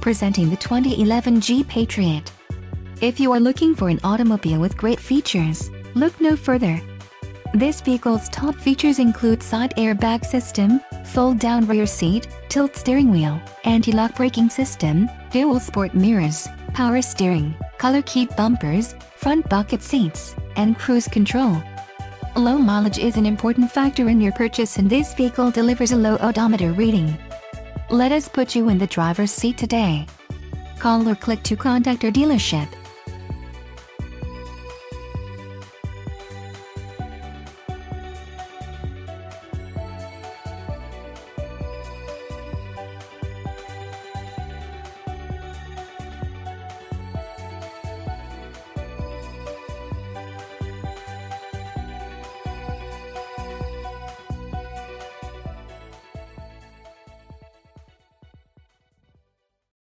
Presenting the 2011 Jeep Patriot. If you are looking for an automobile with great features, look no further. This vehicle's top features include side airbag system, fold-down rear seat, tilt steering wheel, anti-lock braking system, dual sport mirrors, power steering, color keyed bumpers, front bucket seats, and cruise control. Low mileage is an important factor in your purchase, and this vehicle delivers a low odometer reading. Let us put you in the driver's seat today. Call or click to contact our dealership.